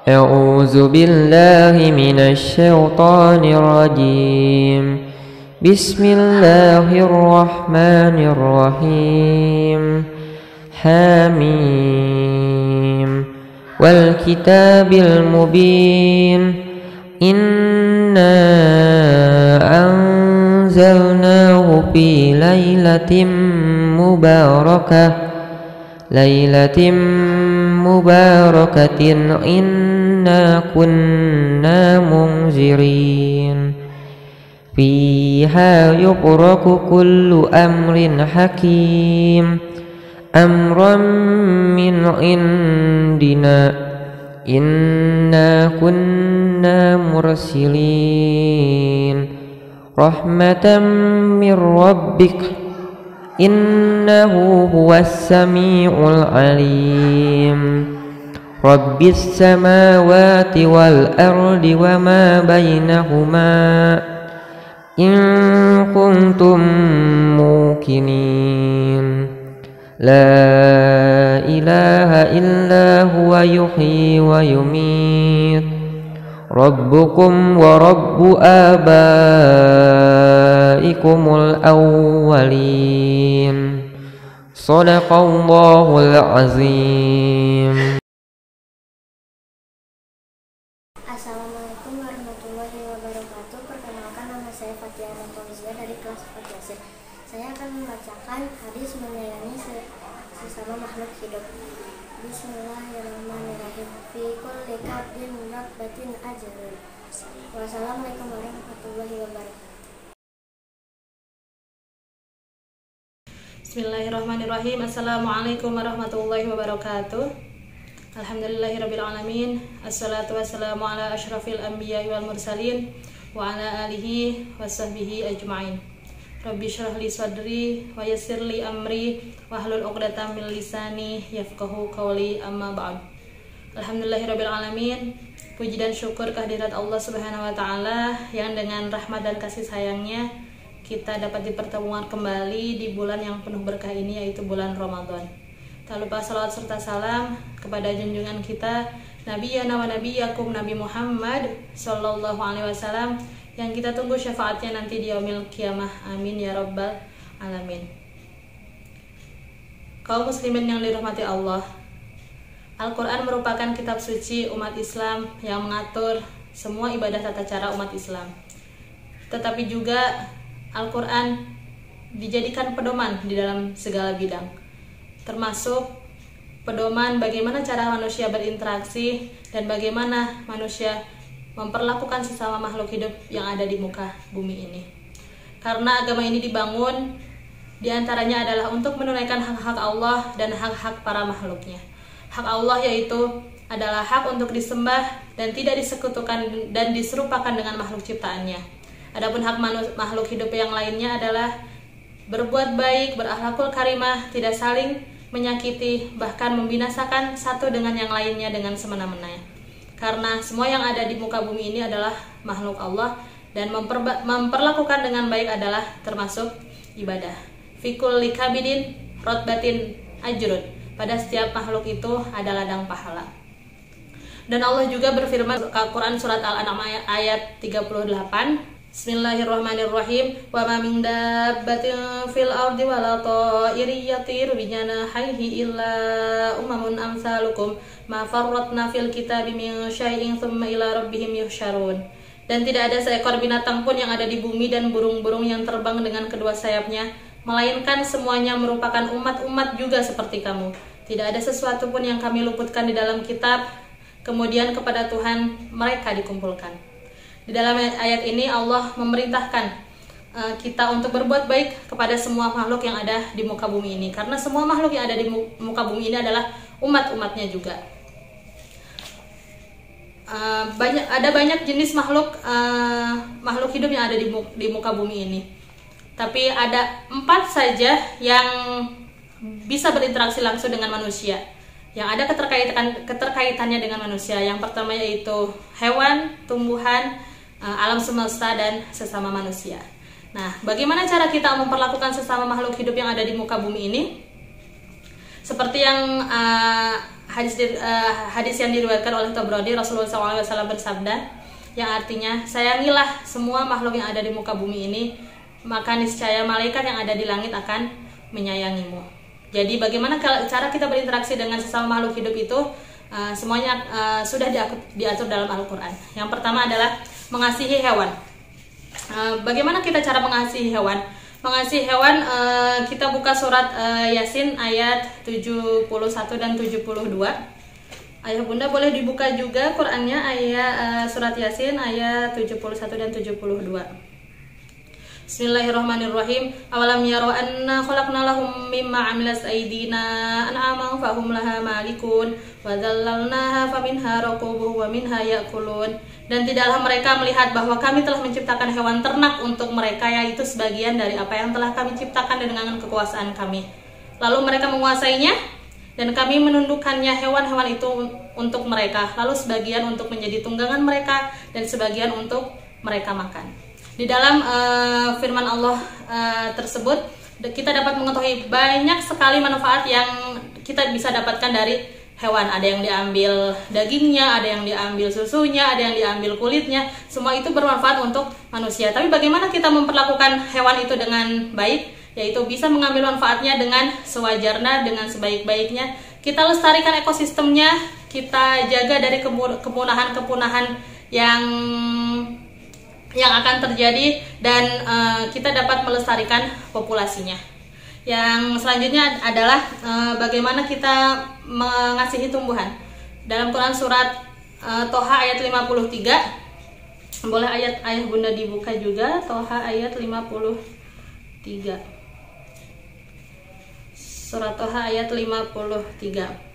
أعوذ بالله من الشيطان الرجيم. بسم الله الرحمن الرحيم. حميم والكتاب المبين. إنا أنزلناه في ليلة مباركة إنا كنا منذرين فيها يفرق كل أمر حكيم أمرا من عندنا إنا كنا مرسلين رحمة من ربك إنه هو السميع العليم رب السماوات والأرض وما بينهما إن كنتم موقنين لا إله إلا هو يحيي ويميت ربكم ورب آبائكم الأولين صدق الله العظيم. Assalamualaikum warahmatullahi wabarakatuh. Perkenalkan, nama saya Fatiana Fauzia dari kelas 4 C. Saya akan membacakan hadis menyayangi sesama makhluk hidup. Bismillahirrahmanirrahim. Fi kulli kabdin ratbatin ajrun. Wassalamualaikum warahmatullahi wabarakatuh. Bismillahirrahmanirrahim. Assalamualaikum warahmatullahi wabarakatuh. Alhamdulillahirrabbilalamin. Assalatu wassalamu ala ashrafil anbiya wal mursalin wa ala alihi wa sahbihi ajma'in. Rabbi syrah li sadri wa yassir li amri wahlul 'uqdatam min lisani yafqahu qawli, amma ba'd. Alhamdulillahirrabbilalamin. Puji dan syukur kehadirat Allah Subhanahu wa taala yang dengan rahmat dan kasih sayangnya kita dapat dipertemukan kembali di bulan yang penuh berkah ini, yaitu bulan Ramadan. Tak lupa salawat serta salam kepada junjungan kita Nabiyana wa Nabiyakum Nabi Muhammad Sallallahu Alaihi Wasallam yang kita tunggu syafaatnya nanti di yaumil qiyamah. Amin ya rabbal alamin. Kaum muslimin yang dirahmati Allah, Al-Quran merupakan kitab suci umat Islam yang mengatur semua ibadah tata cara umat Islam. Tetapi juga Al-Quran dijadikan pedoman di dalam segala bidang, termasuk pedoman bagaimana cara manusia berinteraksi dan bagaimana manusia memperlakukan sesama makhluk hidup yang ada di muka bumi ini. Karena agama ini dibangun diantaranya adalah untuk menunaikan hak-hak Allah dan hak-hak para makhluknya. Hak Allah yaitu adalah hak untuk disembah dan tidak disekutukan dan diserupakan dengan makhluk ciptaannya. Adapun hak makhluk hidup yang lainnya adalah berbuat baik, berakhlakul karimah, tidak saling menyakiti, bahkan membinasakan satu dengan yang lainnya dengan semena-mena. Karena semua yang ada di muka bumi ini adalah makhluk Allah dan memperlakukan dengan baik adalah termasuk ibadah. Fikul likabidin rotbatin ajrun. Pada setiap makhluk itu ada ladang pahala. Dan Allah juga berfirman Al-Quran surat Al-An'am ayat 38. Bismillahirrahmanirrahim. Wa ma min dabbatin fil ardi wala ta'irin yatiru bi janahihi illa umamun amsalukum ma farratna fil kitabi min syai'in thumma ila rabbihim yuhsyarun. Dan tidak ada seekor binatang pun yang ada di bumi dan burung-burung yang terbang dengan kedua sayapnya, melainkan semuanya merupakan umat-umat juga seperti kamu. Tidak ada sesuatu pun yang kami luputkan di dalam kitab, kemudian kepada Tuhan mereka dikumpulkan. Di dalam ayat ini Allah memerintahkan kita untuk berbuat baik kepada semua makhluk yang ada di muka bumi ini, karena semua makhluk yang ada di muka bumi ini adalah umat-umatnya juga. Ada banyak jenis makhluk hidup yang ada di muka bumi ini, tapi ada 4 saja yang bisa berinteraksi langsung dengan manusia, yang ada keterkaitannya dengan manusia. Yang pertama yaitu hewan, tumbuhan, alam semesta, dan sesama manusia. Nah, bagaimana cara kita memperlakukan sesama makhluk hidup yang ada di muka bumi ini? Seperti yang hadis yang diriwayatkan oleh Tabrani, Rasulullah SAW bersabda, yang artinya, sayangilah semua makhluk yang ada di muka bumi ini, maka niscaya malaikat yang ada di langit akan menyayangimu. Jadi bagaimana cara kita berinteraksi dengan sesama makhluk hidup itu, semuanya sudah diatur dalam Al-Quran. Yang pertama adalah mengasihi hewan. Bagaimana kita cara mengasihi hewan? Mengasihi hewan, kita buka surat Yasin ayat 71 dan 72. Ayah bunda boleh dibuka juga Qurannya, ayat surat Yasin ayat 71 dan 72. Bismillahirrahmanirrahim. Awalam yaro anna khalaqna lahum mimma 'amilat aydina an'aman fahum laha malikun wa dzallalnaha faminha raqubuhum wa minha ya'kulun. Dan tidaklah mereka melihat bahwa kami telah menciptakan hewan ternak untuk mereka, yaitu sebagian dari apa yang telah kami ciptakan dengan kekuasaan kami. Lalu mereka menguasainya, dan kami menundukkannya hewan-hewan itu untuk mereka, lalu sebagian untuk menjadi tunggangan mereka dan sebagian untuk mereka makan. Di dalam firman Allah tersebut, kita dapat mengetahui banyak sekali manfaat yang kita bisa dapatkan dari hewan. Ada yang diambil dagingnya, ada yang diambil susunya, ada yang diambil kulitnya. Semua itu bermanfaat untuk manusia. Tapi bagaimana kita memperlakukan hewan itu dengan baik? Yaitu bisa mengambil manfaatnya dengan sewajarnya, dengan sebaik-baiknya. Kita lestarikan ekosistemnya, kita jaga dari kepunahan-kepunahan yang akan terjadi, dan kita dapat melestarikan populasinya. Yang selanjutnya adalah bagaimana kita mengasihi tumbuhan. Dalam Quran surat Toha ayat 53, boleh ayah bunda dibuka juga, Toha ayat 53. Surat Toha ayat 53.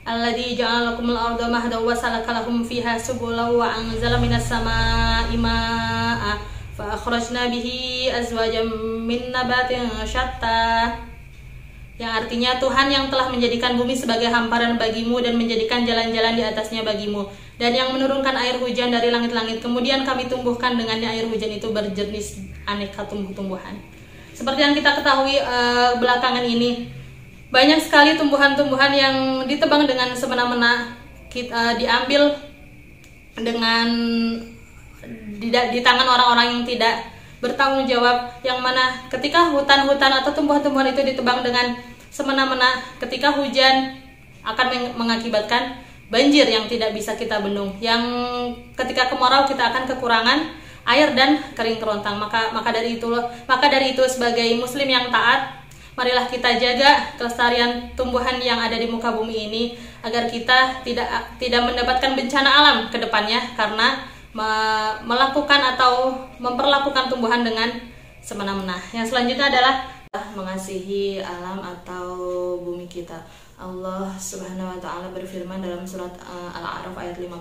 Alladzi ja'ala lakumul arda mahdan wa salaka lakum fiha subulan wa anzala minas samaa'i maa'a fa akhrajna bihi azwajan min nabatin syatta. Yang artinya, Tuhan yang telah menjadikan bumi sebagai hamparan bagimu dan menjadikan jalan-jalan di atasnya bagimu, dan yang menurunkan air hujan dari langit-langit, kemudian kami tumbuhkan dengannya air hujan itu berjenis aneka tumbuh-tumbuhan. Seperti yang kita ketahui belakangan ini, banyak sekali tumbuhan-tumbuhan yang ditebang dengan semena-mena, diambil dengan di tangan orang-orang yang tidak bertanggung jawab, yang mana ketika hutan-hutan atau tumbuhan-tumbuhan itu ditebang dengan semena-mena, ketika hujan akan mengakibatkan banjir yang tidak bisa kita bendung, yang ketika kemarau kita akan kekurangan air dan kering kerontang. Maka dari itu sebagai muslim yang taat, marilah kita jaga kelestarian tumbuhan yang ada di muka bumi ini, agar kita tidak mendapatkan bencana alam ke depannya karena melakukan atau memperlakukan tumbuhan dengan semena-mena. Yang selanjutnya adalah mengasihi alam atau bumi kita. Allah Subhanahu wa taala berfirman dalam surat Al-A'raf ayat 56.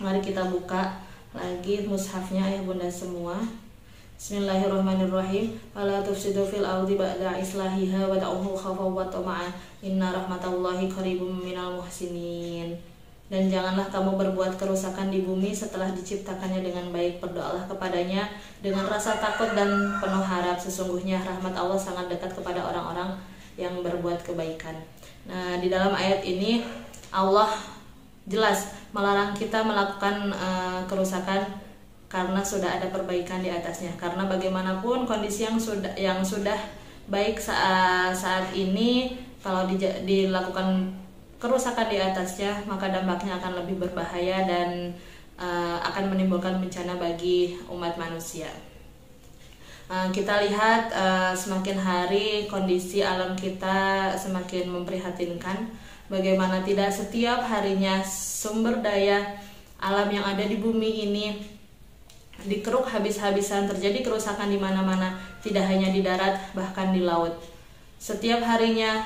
Mari kita buka lagi mushafnya ayah bunda semua. Bismillahirrahmanirrahim. Wala tufsidu fil ardi ba'da islahiha wa da'uhu khawfan wa tama'an inna rahmatallahi qaribum minal muhsinin. Dan janganlah kamu berbuat kerusakan di bumi setelah diciptakannya dengan baik. Berdoalah kepadanya dengan rasa takut dan penuh harap. Sesungguhnya rahmat Allah sangat dekat kepada orang-orang yang berbuat kebaikan. Nah, di dalam ayat ini Allah jelas melarang kita melakukan kerusakan karena sudah ada perbaikan di atasnya. Karena bagaimanapun kondisi yang sudah baik saat ini, kalau dilakukan kerusakan di atasnya, maka dampaknya akan lebih berbahaya dan akan menimbulkan bencana bagi umat manusia. Kita lihat semakin hari kondisi alam kita semakin memprihatinkan. Bagaimana tidak setiap harinya sumber daya alam yang ada di bumi ini dikeruk habis-habisan, terjadi kerusakan di mana-mana, tidak hanya di darat, bahkan di laut. Setiap harinya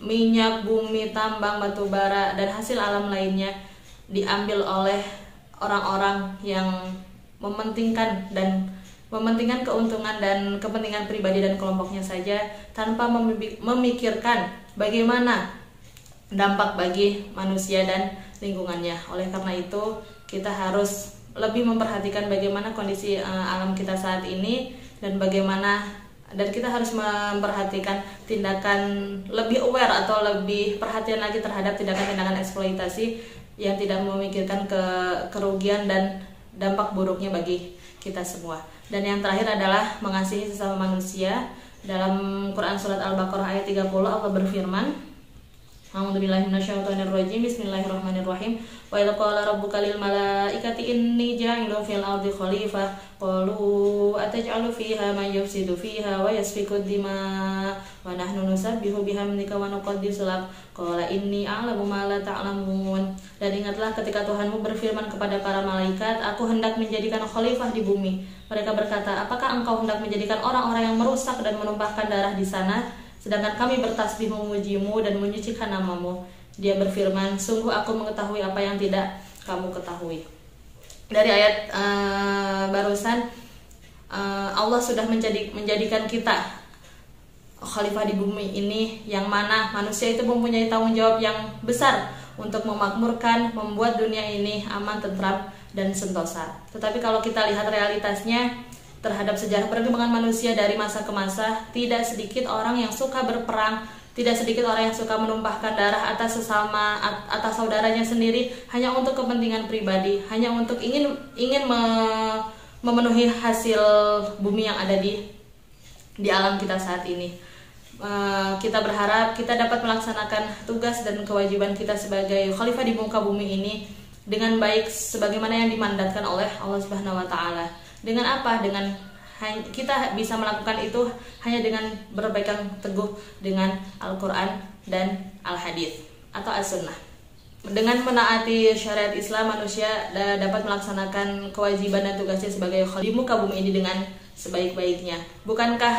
minyak, bumi, tambang, batu bara, dan hasil alam lainnya diambil oleh orang-orang yang mementingkan keuntungan dan kepentingan pribadi dan kelompoknya saja, tanpa memikirkan bagaimana dampak bagi manusia dan lingkungannya. Oleh karena itu, kita harus lebih memperhatikan bagaimana kondisi alam kita saat ini, dan kita harus memperhatikan tindakan, lebih aware atau lebih perhatian lagi terhadap tindakan-tindakan eksploitasi yang tidak memikirkan kerugian dan dampak buruknya bagi kita semua. Dan yang terakhir adalah mengasihi sesama manusia. Dalam Quran surat Al-Baqarah ayat 30 Allah berfirman, A'udzubillahi minasyaitonirrajim. Bismillahirrahmanirrahim. Wa idza qala rabbuka lil malaikati inni ja'ilun fil ardi khalifah qalu ataj'alu fiha man yufsidu fiha wa yasfiku dima wa nahnu nusabbihu bihamdika wa nuqaddisu lak qala inni a'lamu ma la ta'lamun. Dan ingatlah ketika Tuhanmu berfirman kepada para malaikat, aku hendak menjadikan khalifah di bumi. Mereka berkata, apakah engkau hendak menjadikan orang-orang yang merusak dan menumpahkan darah di sana? Sedangkan kami bertasbih memujimu dan menyucikan namamu. Dia berfirman, sungguh aku mengetahui apa yang tidak kamu ketahui. Dari ayat barusan, Allah sudah menjadikan kita khalifah di bumi ini, yang mana manusia itu mempunyai tanggung jawab yang besar untuk memakmurkan, membuat dunia ini aman, tentram, dan sentosa. Tetapi kalau kita lihat realitasnya terhadap sejarah perkembangan manusia dari masa ke masa, tidak sedikit orang yang suka berperang, tidak sedikit orang yang suka menumpahkan darah atas saudaranya sendiri hanya untuk kepentingan pribadi, hanya untuk ingin memenuhi hasil bumi yang ada di alam kita saat ini. Kita berharap kita dapat melaksanakan tugas dan kewajiban kita sebagai khalifah di muka bumi ini dengan baik sebagaimana yang dimandatkan oleh Allah Subhanahu wa taala. Dengan apa? Dengan kita bisa melakukan itu hanya dengan berpegang teguh dengan Al-Quran dan Al-Hadis atau As-Sunnah. Dengan menaati syariat Islam, manusia dapat melaksanakan kewajiban dan tugasnya sebagai khalifah di muka bumi ini dengan sebaik-baiknya. Bukankah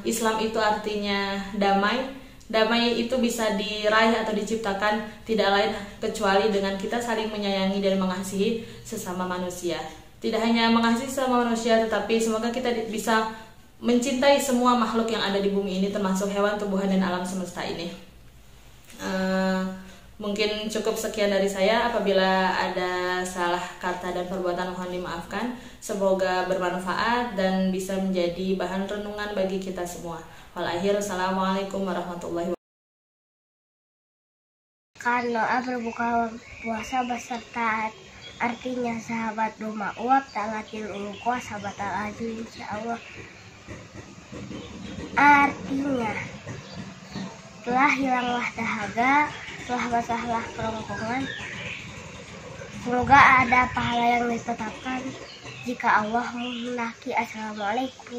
Islam itu artinya damai? Damai itu bisa diraih atau diciptakan tidak lain kecuali dengan kita saling menyayangi dan mengasihi sesama manusia. Tidak hanya mengasihi sesama manusia, tetapi semoga kita bisa mencintai semua makhluk yang ada di bumi ini, termasuk hewan, tumbuhan, dan alam semesta ini. Mungkin cukup sekian dari saya. Apabila ada salah kata dan perbuatan mohon dimaafkan. Semoga bermanfaat dan bisa menjadi bahan renungan bagi kita semua. Walakhir, assalamualaikum warahmatullahi wabarakatuh. Karena berbuka puasa beserta artinya sahabat doma uap talatil ulukwa sahabat al-azim insyaallah. Artinya telah hilanglah dahaga, telah basahlah kerongkongan. Semoga ada pahala yang ditetapkan jika Allah menghendaki. Assalamualaikum.